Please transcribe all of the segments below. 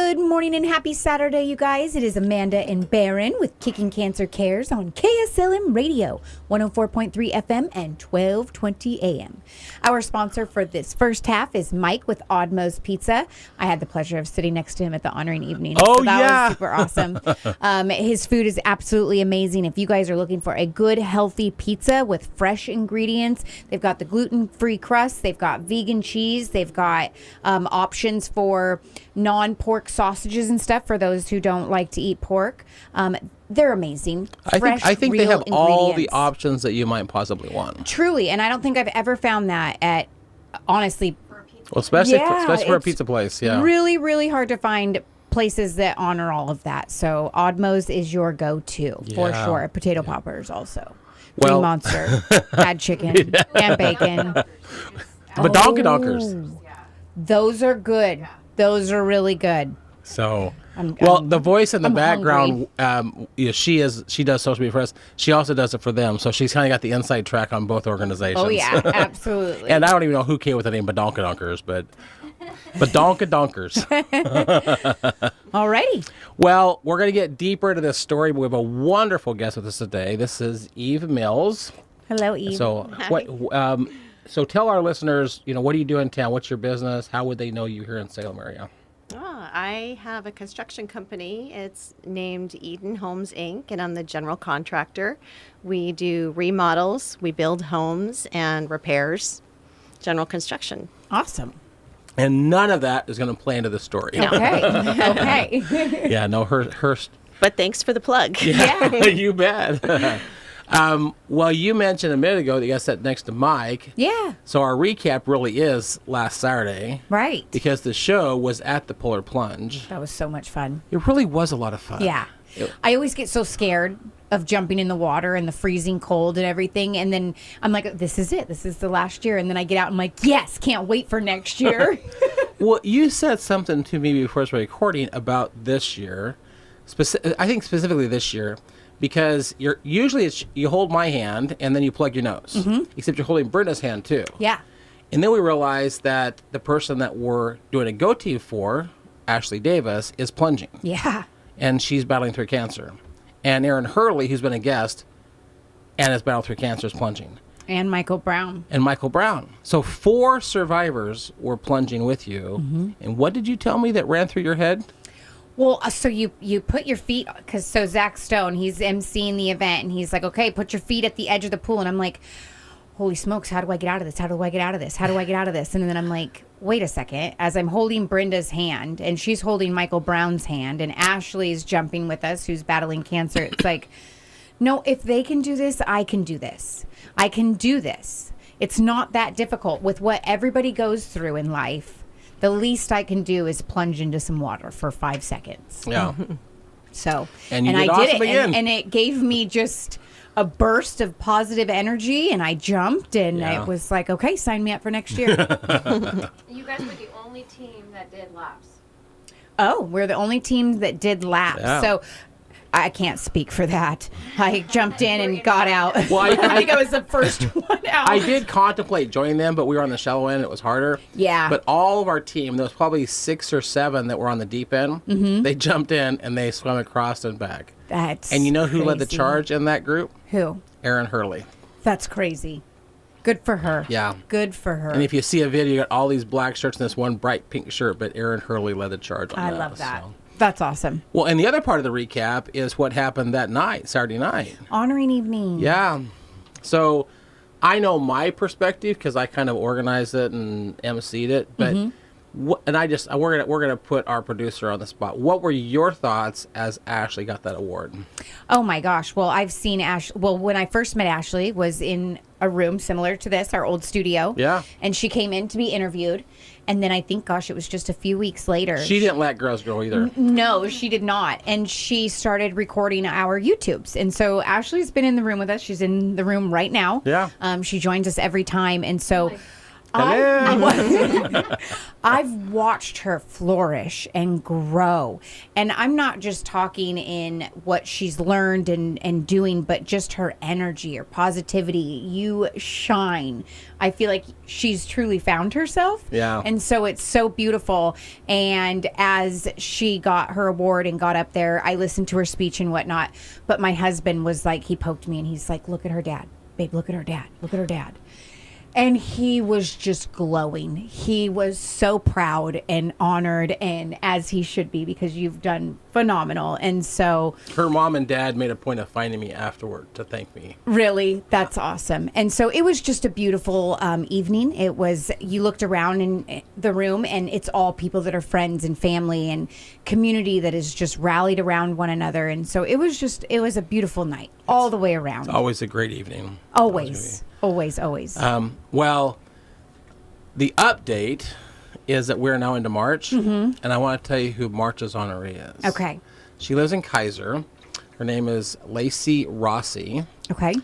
Good morning and happy Saturday, you guys. It is Amanda and Barron with Kickin Cancer Cares on KSLM Radio, 104.3 FM and 1220 AM. Our sponsor for this first half is Mike with Oddmo's Pizza. I had the pleasure of sitting next to him at the honoring evening. Oh, so that yeah. was super awesome. His food is absolutely amazing. If you guys are looking for a good, healthy pizza with fresh ingredients, they've got the gluten-free crust, they've got vegan cheese, they've got options for non-pork sausages and stuff for those who don't like to eat pork. They're amazing. I think they have all the ingredients. options that you might possibly want. Truly, and I don't think I've ever found that at, honestly, Well, especially for a it's pizza place, yeah. really, really hard to find places that honor all of that. So Oddmo's is your go-to for Yeah. sure. Potato poppers also. Well- Green Monster, had chicken and bacon. The Donkers. Those are good. Those are really good. So, I'm- the voice in the I'm background, she does social media for us. She also does it for them. So she's kind of got the inside track on both organizations. Oh, yeah, absolutely. And I don't even know who came with the name Badonkers, but Donkers. Alrighty. Well, we're going to get deeper into this story, but we have a wonderful guest with us today. This is Eve Mills. Hello, Eve. So, so tell our listeners, what do you do in town? What's your business? How would they know you here in Salem area? I have a construction company. It's named Eden Homes, Inc., and I'm the general contractor. We do remodels, we build homes and repairs, general construction. Awesome. And none of that is going to play into the story. No. Okay. Yeah, no, her. But thanks for the plug. Yeah, you bet. Well, you mentioned a minute ago that you got sat next to Mike. Yeah. So our recap really is last Saturday. Right. Because the show was at the Polar Plunge. That was so much fun. It really was a lot of fun. Yeah. I always get so scared of jumping in the water and the freezing cold and everything. And then I'm like, this is it. This is the last year. And then I get out and I'm like, yes, can't wait for next year. Well, you said something to me before we were recording about this year. I think specifically this year. Because you hold my hand and then you plug your nose. Mm-hmm. Except you're holding Brenda's hand too. Yeah. And then we realized that the person that we're doing a go-to for, Ashley Davis, is plunging. Yeah. And she's battling through cancer. And Aaron Hurley, who's been a guest and has battled through cancer, is plunging. And Michael Brown. So 4 survivors were plunging with you. Mm-hmm. And what did you tell me that ran through your head? Well, so you put your feet, so Zach Stone, he's emceeing the event, and he's like, okay, put your feet at the edge of the pool. And I'm like, holy smokes, how do I get out of this? How do I get out of this? How do I get out of this? And then I'm like, wait a second. As I'm holding Brenda's hand, and she's holding Michael Brown's hand, and Ashley's jumping with us, who's battling cancer. It's like, no, if they can do this, I can do this. I can do this. It's not that difficult with what everybody goes through in life. The least I can do is plunge into some water for 5 seconds. Yeah. So, and I awesome did it, again. and it gave me just a burst of positive energy, and I jumped, and it was like, okay, sign me up for next year. You guys were the only team that did laps. Oh, we're the only team that did laps. Yeah. So I can't speak for that. I jumped in and got out. Well, I think I was the first one out. I did contemplate joining them, but we were on the shallow end. It was harder. Yeah. But all of our team, there was probably 6 or 7 that were on the deep end. Mm-hmm. They jumped in and they swam across and back. That's And you know who led the crazy. charge in that group? Who? Aaron Hurley. That's crazy. Good for her. Yeah. Good for her. And if you see a video, you got all these black shirts and this one bright pink shirt, but Aaron Hurley led the charge on I that. love that. So. That's awesome. Well, and the other part of the recap is what happened that night, Saturday night. Honoring evening. Yeah. So I know my perspective because I kind of organized it and emceed it, but we're gonna put our producer on the spot. What were your thoughts as Ashley got that award? Oh my gosh. Well, I've seen Ashley. Well, when I first met Ashley was in a room similar to this, our old studio. Yeah. And she came in to be interviewed. And then I think, gosh, it was just a few weeks later. She didn't let girls go either. No, she did not. And she started recording our YouTubes. And so Ashley's been in the room with us. She's in the room right now. Yeah. She joins us every time. And so I've watched her flourish and grow. And I'm not just talking in what she's learned and doing, but just her energy, her positivity. You shine. I feel like she's truly found herself. Yeah. And so it's so beautiful. And as she got her award and got up there, I listened to her speech and whatnot. But my husband was like, he poked me and he's like, look at her dad. Babe, look at her dad. Look at her dad. And he was just glowing. He was so proud and honored, and as he should be, because you've done phenomenal. And so Her mom and dad made a point of finding me afterward to thank me. really, that's awesome. And so it was just a beautiful evening. It was, you looked around in the room and it's all people that are friends and family and community that is just rallied around one another. And so it was a beautiful night all the way around. Always a great evening. Always. Well, the update is that we're now into March, and I want to tell you who March's honoree is. Okay. She lives in Kaiser. Her name is Lacey Rossi, Okay.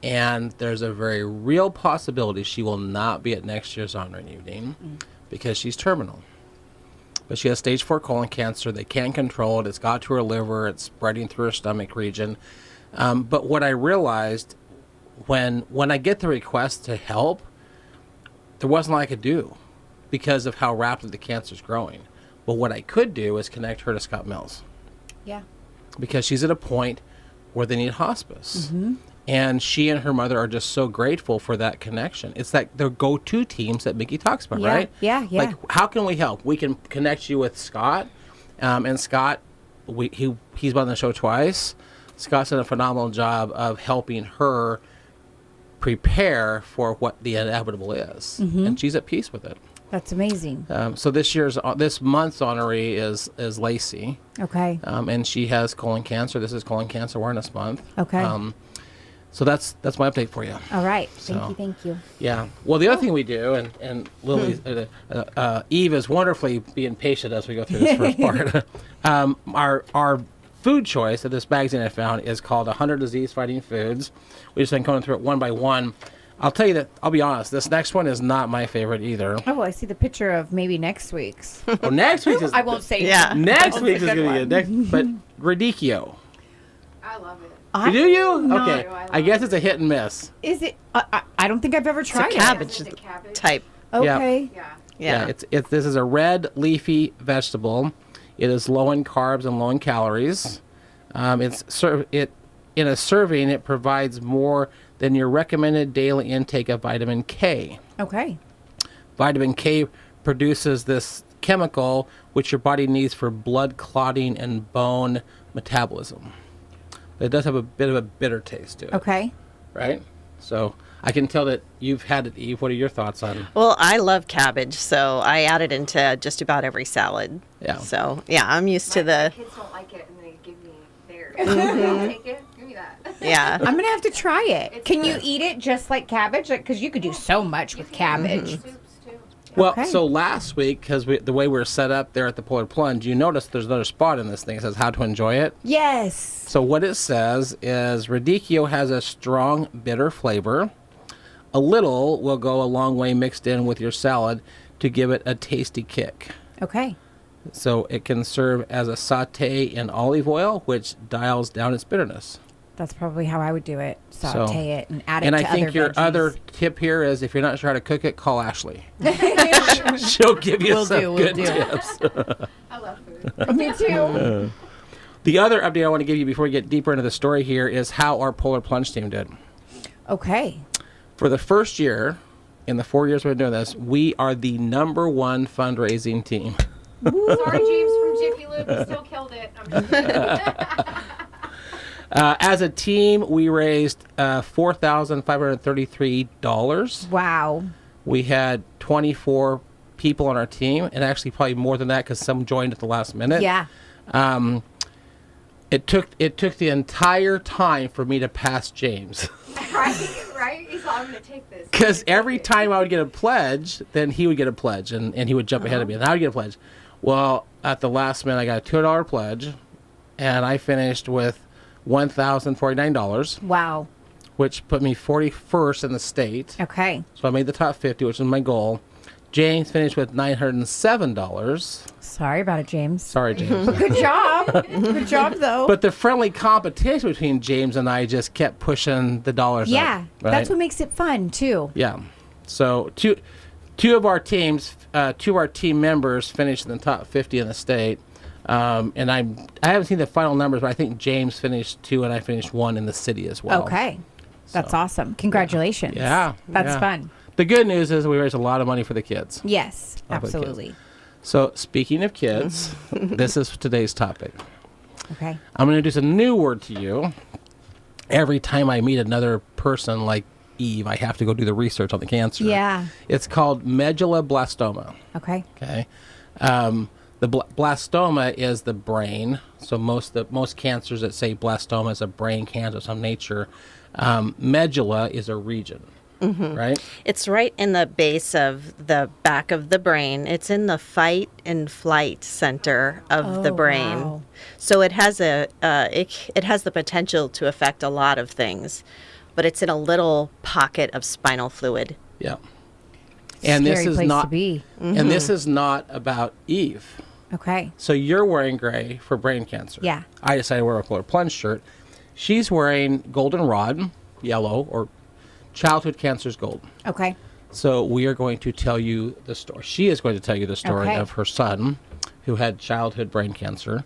and there's a very real possibility she will not be at next year's honoring evening because she's terminal. But she has stage 4 colon cancer. They can't control it. It's got to her liver. It's spreading through her stomach region. But what I realized when I get the request to help, there wasn't a lot I could do because of how rapidly the cancer is growing. But what I could do is connect her to Scott Mills Yeah. because she's at a point where they need hospice. And she and her mother are just so grateful for that connection. It's like their go-to teams that Mickey talks about, Yeah, right? yeah. Like, how can we help? We can connect you with Scott. And Scott, he's been on the show twice. Scott's done a phenomenal job of helping her prepare for what the inevitable is, and she's at peace with it. That's amazing. So this month's honoree is Lacey, Okay. and she has colon cancer. This is Colon Cancer Awareness Month. Okay. So that's my update for you. All right. So- Thank you. Yeah. Well, the other thing we do, and Lily, Eve is wonderfully being patient as we go through this first part. Our food choice that this magazine I found is called 100 Disease-Fighting Foods. We've just been going through it one by one. I'll tell you that, I'll be honest, this next one is not my favorite either. Oh, I see the picture of maybe next week's. Oh, next week's is... I won't say. Yeah. Next Oh, week's is it's a going to good be good. But Radicchio. I love it. Do you? not- Okay. I guess it's a hit and miss. Is it? I don't think I've ever It's a tried cabbage Is it cabbage? type. it. Okay. Yeah. Yeah. This is a red leafy vegetable. It is low in carbs and low in calories. In a serving, it provides more than your recommended daily intake of vitamin K. Okay. Vitamin K produces this chemical which your body needs for blood clotting and bone metabolism. It does have a bit of a bitter taste to it. Okay. Right? So I can tell that you've had it, Eve. What are your thoughts on? Well, I love cabbage, so I add it into just about every salad. Yeah. So, yeah, I'm used to My the, kids don't like it, and they give me theirs. Take it. Give me that. yeah. I'm gonna have to try it. It's Can you good. eat it just like cabbage? Because you could do so much with cabbage. Soups too. Well, Okay. so last week, because the way we're set up there at the Polar Plunge, you notice there's another spot in this thing that says how to enjoy it. Yes. So what it says is Radicchio has a strong, bitter flavor. A little will go a long way mixed in with your salad to give it a tasty kick. Okay. So it can serve as a saute in olive oil, which dials down its bitterness. That's probably how I would do it. Saute it and add it And to I think other your veggies. other tip here is if you're not sure how to cook it, call Ashley. She'll give you some good tips. I love food. Me too. The other update I want to give you before we get deeper into the story here is how our Polar Plunge team did. Okay. For the first year, in the 4 years we've been doing this, we are the #1 fundraising team. Sorry, James from Jiffy Lube. You still killed it. I'm just kidding. As a team, we raised $4,533. Wow. We had 24 people on our team, and actually probably more than that because some joined at the last minute. Yeah. It took the entire time for me to pass James. Right? He's like, I'm going to take this. Because every time I would get a pledge, then he would get a pledge, and he would jump ahead of me, and I would get a pledge. Well, at the last minute, I got a $200 pledge, and I finished with $1,049. Wow. which put me 41st in the state. Okay. So I made the top 50, which was my goal. James finished with $907. Sorry about it, James. Sorry, James. Good job. Good job, though. But the friendly competition between James and I just kept pushing the dollars yeah, up. Right? that's what makes it fun, too. Yeah. So two of our team members finished in the top 50 in the state. And I haven't seen the final numbers, but I think James finished 2 and I finished 1 in the city as well. Okay. That's awesome. Congratulations. Yeah. That's yeah. fun. The good news is we raised a lot of money for the kids. Yes, How about absolutely. So speaking of kids, this is today's topic. Okay. I'm going to introduce a new word to you. Every time I meet another person like Eve, I have to go do the research on the cancer. Yeah. It's called medulloblastoma. Okay. Okay. The blastoma is the brain. So most cancers that say blastoma is a brain cancer of some nature. Medulla is a region. Right? It's right in the base of the back of the brain. It's in the fight and flight center of the brain. Wow. So it has it has the potential to affect a lot of things, but it's in a little pocket of spinal fluid. Yeah. And Scary this is place not to be. and this is not about Eve. Okay. So you're wearing gray for brain cancer. Yeah. I decided to wear a color plunge shirt. She's wearing goldenrod, yellow, or childhood cancer's gold. Okay. So we are going to tell you the story. She is going to tell you the story Okay. of her son who had childhood brain cancer.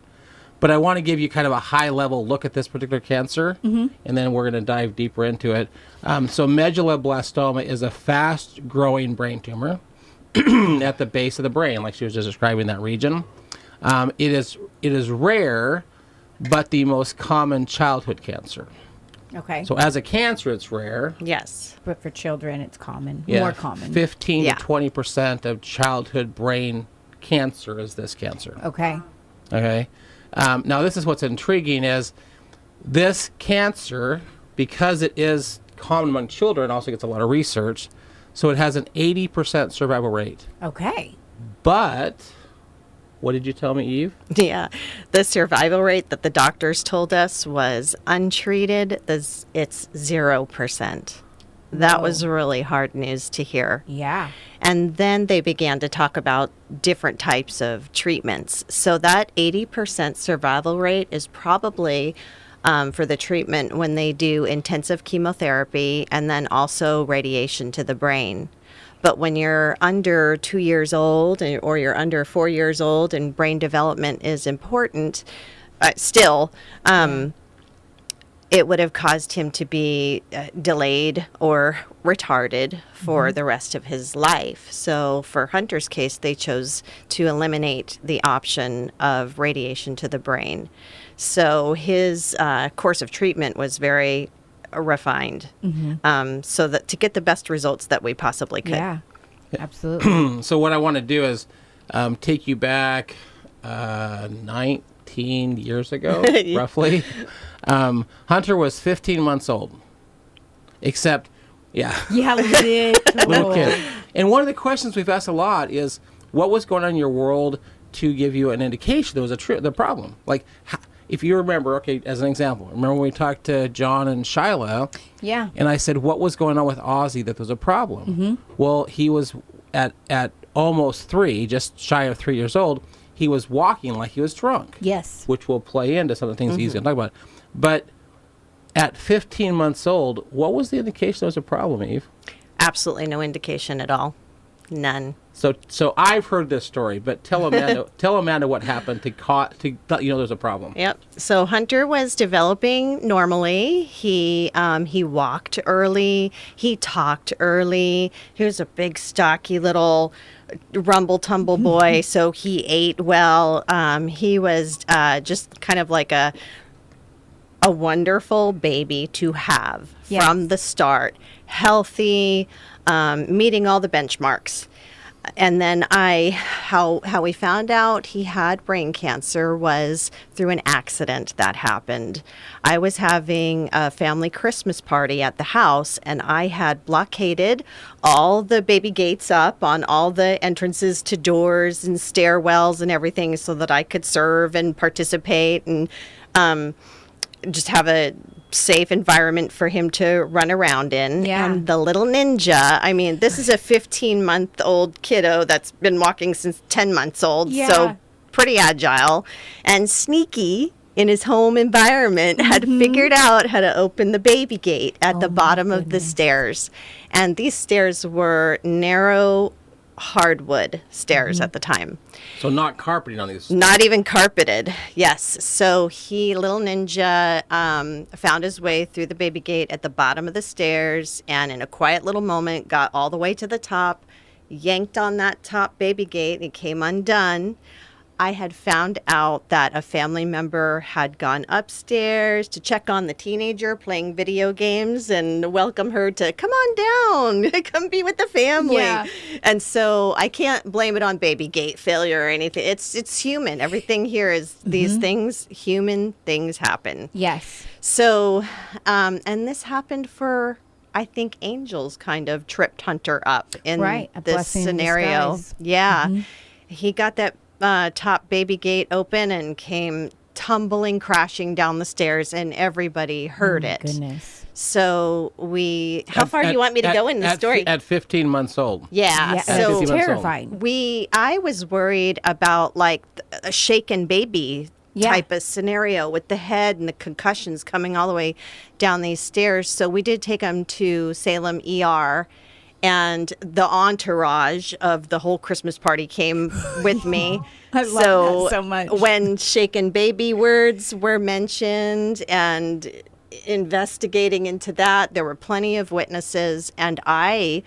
But I want to give you kind of a high-level look at this particular cancer, and then we're going to dive deeper into it. So medulloblastoma is a fast-growing brain tumor at the base of the brain, like she was just describing that region. It is rare, but the most common childhood cancer. Okay. So as a cancer, it's rare. Yes. But for children, it's common. Yeah, More common. 15 Yeah. to 20% of childhood brain cancer is this cancer. Okay. Okay. Now, this is what's intriguing is this cancer, because it is common among children, also gets a lot of research. So it has an 80% survival rate. Okay. But what did you tell me, Eve? Yeah. The survival rate that the doctors told us was untreated, it's 0%. That Whoa. was really hard news to hear. Yeah. And then they began to talk about different types of treatments. So that 80% survival rate is probably for the treatment when they do intensive chemotherapy and then also radiation to the brain. But when you're under 2 years old or you're under 4 years old and brain development is important, it would have caused him to be delayed or retarded for the rest of his life. So for Hunter's case, they chose to eliminate the option of radiation to the brain. So his course of treatment was very refined, so that to get the best results that we possibly could. Yeah. Absolutely. So what I want to do is take you back 19 years ago, roughly. Hunter was 15 months old. Except, yeah, Yeah, little little kid. And one of the questions we've asked a lot is, what was going on in your world to give you an indication there was the problem? Like, if you remember, okay, as an example, remember when we talked to John and Shiloh? Yeah. And I said, what was going on with Ozzy that there was a problem? Well, he was at almost 3, just shy of 3 years old, he was walking like he was drunk. Yes. Which will play into some of the things he's going to talk about. But at 15 months old, what was the indication there was a problem, Eve? Absolutely no indication at all. None. So I've heard this story, but tell Amanda what happened to there's a problem. Yep. So Hunter was developing normally. He walked early. He talked early. He was a big, stocky little rumble tumble boy. So he ate well. He was just kind of like a wonderful baby to have from the start. Healthy, meeting all the benchmarks. And then how we found out he had brain cancer was through an accident that happened. I was having a family Christmas party at the house, and I had blockaded all the baby gates up on all the entrances to doors and stairwells and everything so that I could serve and participate and just have a safe environment for him to run around in. Yeah. And the little ninja, I mean, this is a 15-month-old kiddo that's been walking since 10 months old. Yeah. So pretty agile and sneaky in his home environment, had figured out how to open the baby gate at the bottom of the stairs. And these stairs were narrow hardwood stairs at the time. So not carpeting on these. Not even carpeted. Yes. So little ninja, found his way through the baby gate at the bottom of the stairs, and in a quiet little moment got all the way to the top, yanked on that top baby gate. It came undone. I had found out that a family member had gone upstairs to check on the teenager playing video games and welcome her to come on down, come be with the family. Yeah. And so I can't blame it on baby gate failure or anything. It's human. Everything here is these things, human things happen. Yes. So, and this happened for, I think, Angel's kind of tripped Hunter up in Right, a this blessing in scenario. disguise. Yeah. He got that top baby gate open and came tumbling, crashing down the stairs, and everybody heard it. Goodness. So how far do you want me to go in the story? At 15 months old. Yeah. Yeah, So 15 months old. terrifying. I was worried about like a shaken baby Yeah. type of scenario with the head and the concussions coming all the way down these stairs. So we did take him to Salem ER, and the entourage of the whole Christmas party came with me. I love that so much. When shaken baby words were mentioned and investigating into that, there were plenty of witnesses, and I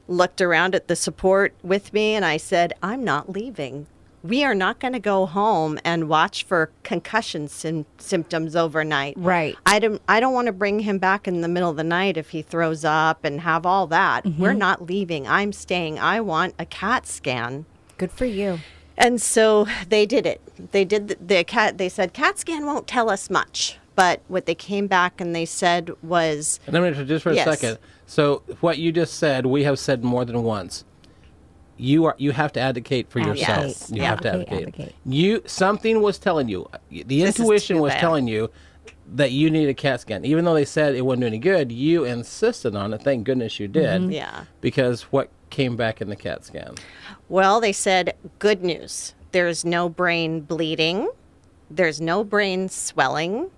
looked around at the support with me and I said, I'm not leaving. We are not going to go home and watch for concussion symptoms overnight. Right. I don't want to bring him back in the middle of the night if he throws up and have all that. We're not leaving. I'm staying. I want a CAT scan. Good for you. And so they did it. They did they said CAT scan won't tell us much. But what they came back and they said was, And I'm going to just for a Yes. second. So what you just said, we have said more than once. You have to advocate for yourself. Yes. You Yeah. have to Advocate. Something was telling you. The This is intuition too was bad. telling you that you need a CAT scan. Even though they said it wouldn't do any good, you insisted on it. Thank goodness you did. yeah. Because what came back in the CAT scan? Well, they said, good news. There's no brain bleeding. There's no brain swelling.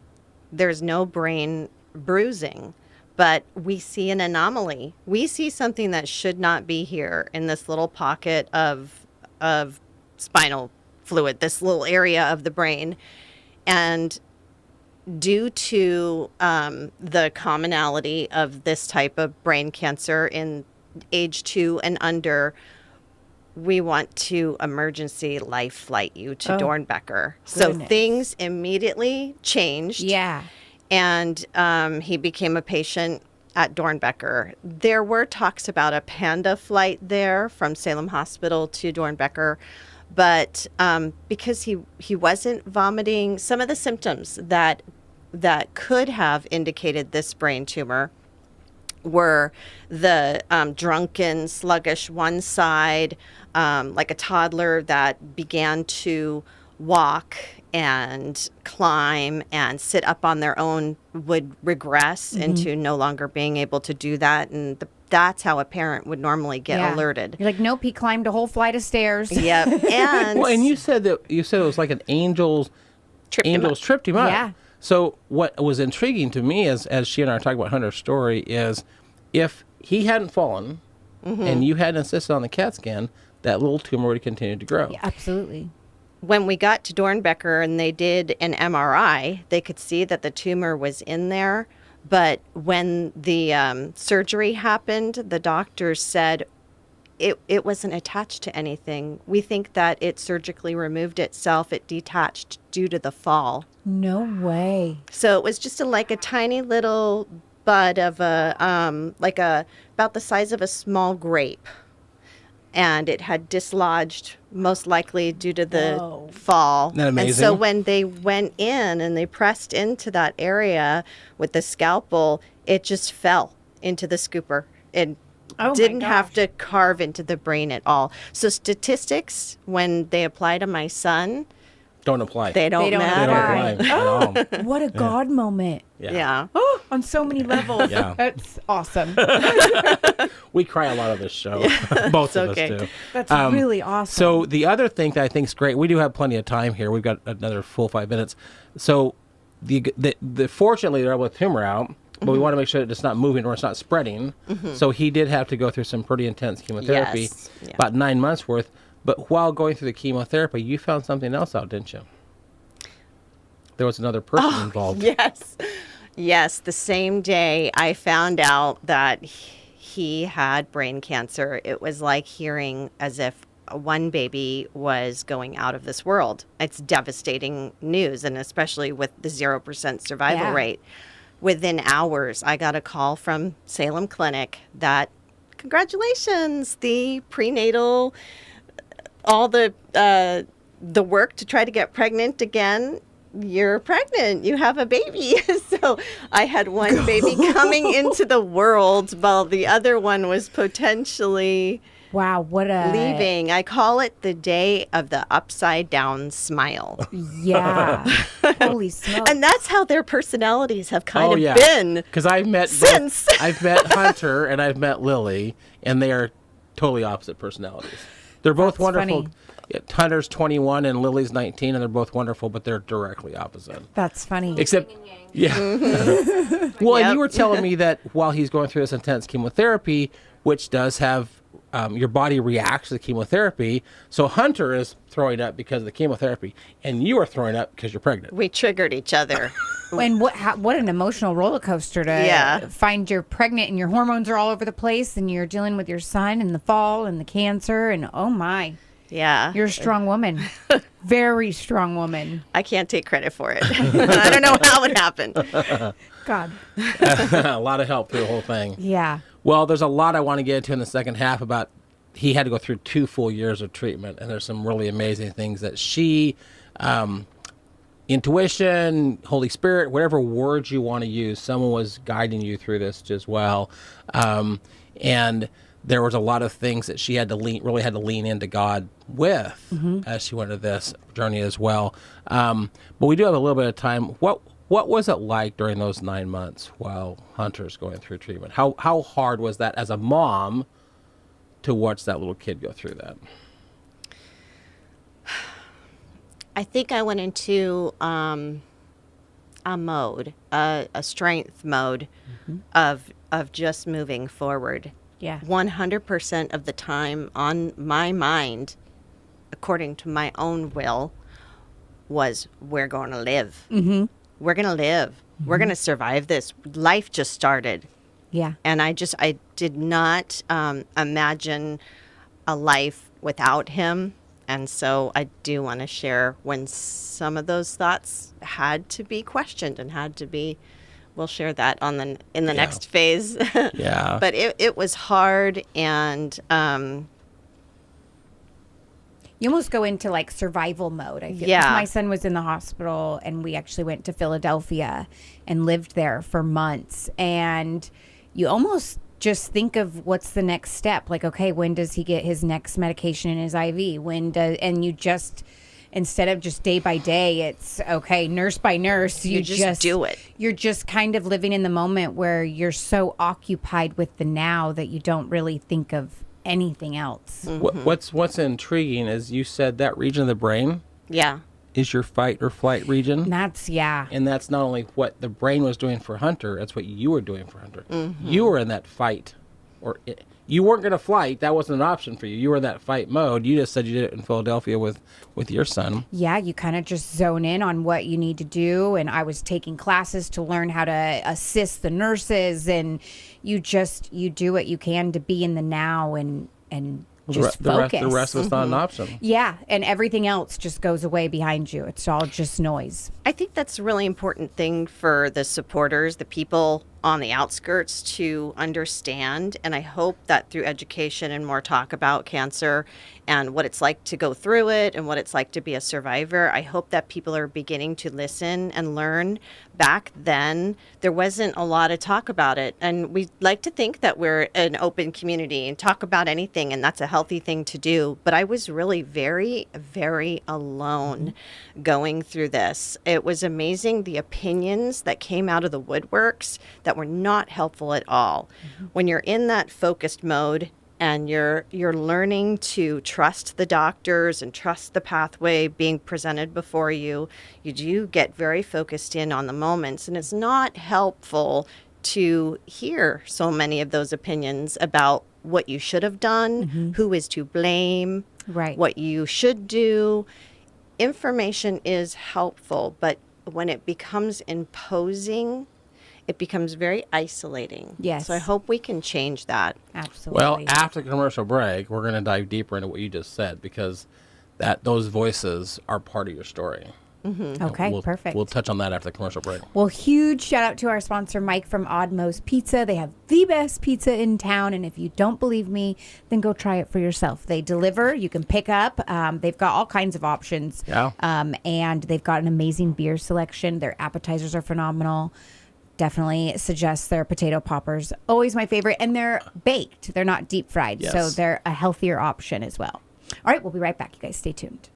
There's no brain bruising. But we see an anomaly. We see something that should not be here in this little pocket of spinal fluid, this little area of the brain. And due to the commonality of this type of brain cancer in age 2 and under, we want to emergency life flight you to Dornbecker. So goodness. things immediately changed. Yeah. And he became a patient at Dornbecker. There were talks about a Panda flight there from Salem Hospital to Dornbecker, but because he wasn't vomiting, some of the symptoms that could have indicated this brain tumor were the drunken, sluggish one side, like a toddler that began to walk and climb and sit up on their own would regress into no longer being able to do that. And that's how a parent would normally get alerted. You're like, nope, he climbed a whole flight of stairs. Yep. And Well, and you said it was like an angels Tripped him up. tripped him up. Yeah. So what was intriguing to me as she and I are talking about Hunter's story is if he hadn't fallen and you hadn't insisted on the CAT scan, that little tumor would have continued to grow. Yeah, absolutely. when we got to Dornbecker and they did an MRI, they could see that the tumor was in there. But when the surgery happened, the doctors said it wasn't attached to anything. We think that it surgically removed itself. It detached due to the fall. No way. So it was just like a tiny little bud of about the size of a small grape. And it had dislodged, most likely due to the Whoa. fall. Isn't that amazing? And so when they went in and they pressed into that area with the scalpel, it just fell into the scooper. It Oh my didn't have gosh. to carve into the brain at all. So statistics, when they apply to my son, don't apply. They don't They don't They matter. don't apply at all. What a God moment. Yeah. Oh, on so many levels. Yeah. That's awesome. We cry a lot of this show. Both of okay. us do. That's really awesome. So the other thing that I think is great, we do have plenty of time here. We've got another full 5 minutes. So the fortunately they're able to tumor out, but we want to make sure that it's not moving or it's not spreading. So he did have to go through some pretty intense chemotherapy, Yes. Yeah. about 9 months worth. But while going through the chemotherapy, you found something else out, didn't you? There was another person involved. Yes. Yes. The same day I found out that he had brain cancer, it was like hearing as if one baby was going out of this world. It's devastating news, and especially with the 0% survival Yeah. rate. Within hours, I got a call from Salem Clinic that, congratulations, the prenatal, all the work to try to get pregnant again, you're pregnant, you have a baby. So I had one baby coming into the world while the other one was potentially wow, what a leaving. I call it the day of the upside down smile. Yeah. Holy smokes. And that's how their personalities have kind of yeah. been. Because I've met Since. I've met Hunter and I've met Lily, and they are totally opposite personalities. They're both That's wonderful. funny. Hunter's 21 and Lily's 19, and they're both wonderful, but they're directly opposite. That's funny. Except, Yin and yang. yeah. Well, and Yep. you were telling me that while he's going through this intense chemotherapy, which does have your body reacts to the chemotherapy. So Hunter is throwing up because of the chemotherapy, and you are throwing up because you're pregnant. We triggered each other. And what an emotional roller coaster to Yeah. find you're pregnant and your hormones are all over the place and you're dealing with your son and the fall and the cancer and oh my, Yeah. you're a strong woman. Very strong woman. I can't take credit for it. I don't know how it happened. God. A lot of help through the whole thing. Yeah. Well, there's a lot I want to get into in the second half about he had to go through 2 full years of treatment, and there's some really amazing things that she, intuition, Holy Spirit, whatever words you want to use, someone was guiding you through this as well. And there was a lot of things that she had to really had to lean into God with as she went into this journey as well. But we do have a little bit of time. What was it like during those 9 months while Hunter's going through treatment? How hard was that as a mom to watch that little kid go through that? I think I went into a mode, a strength mode of just moving forward. Yeah. 100% of the time on my mind, according to my own will, was we're going to live. Mm-hmm. We're going to live. Mm-hmm. We're going to survive this. Life just started. Yeah. And I did not imagine a life without him. And so I do want to share when some of those thoughts had to be questioned and had to be, we'll share that in the next phase. Yeah. But it was hard, and You almost go into like survival mode. I feel. Yeah. My son was in the hospital and we actually went to Philadelphia and lived there for months. And you almost just think of what's the next step. Like, okay, when does he get his next medication in his IV? And you just, instead of just day by day, it's okay, nurse by nurse. You just do it. You're just kind of living in the moment where you're so occupied with the now that you don't really think of anything else. What's intriguing is you said that region of the brain yeah. is your fight or flight region. And that's, yeah. And that's not only what the brain was doing for Hunter, that's what you were doing for Hunter. You were in that fight. You weren't going to flight. That wasn't an option for you. You were in that fight mode. You just said you did it in Philadelphia with your son. Yeah, you kind of just zone in on what you need to do. And I was taking classes to learn how to assist the nurses. And you do what you can to be in the now and just focus. The rest was not an option. Yeah, and everything else just goes away behind you. It's all just noise. I think that's a really important thing for the supporters, the people on the outskirts to understand. And I hope that through education and more talk about cancer and what it's like to go through it and what it's like to be a survivor, I hope that people are beginning to listen and learn. Back then, there wasn't a lot of talk about it. And we like to think that we're an open community and talk about anything, and that's a healthy thing to do. But I was really very, very alone going through this. It was amazing the opinions that came out of the woodworks that were not helpful at all. When you're in that focused mode and you're learning to trust the doctors and trust the pathway being presented before you, you do get very focused in on the moments. And it's not helpful to hear so many of those opinions about what you should have done, who is to blame, Right. what you should do. Information is helpful, but when it becomes imposing, it becomes very isolating. Yes. So I hope we can change that. Absolutely. Well, after the commercial break, we're going to dive deeper into what you just said, because those voices are part of your story. Okay, perfect. We'll touch on that after the commercial break. Well, huge shout out to our sponsor, Mike from Odd Moe's Pizza. They have the best pizza in town. And if you don't believe me, then go try it for yourself. They deliver. You can pick up. They've got all kinds of options. Yeah. And they've got an amazing beer selection. Their appetizers are phenomenal. Definitely suggest their potato poppers. Always my favorite. And they're baked. They're not deep fried. Yes. So they're a healthier option as well. All right, we'll be right back. You guys stay tuned.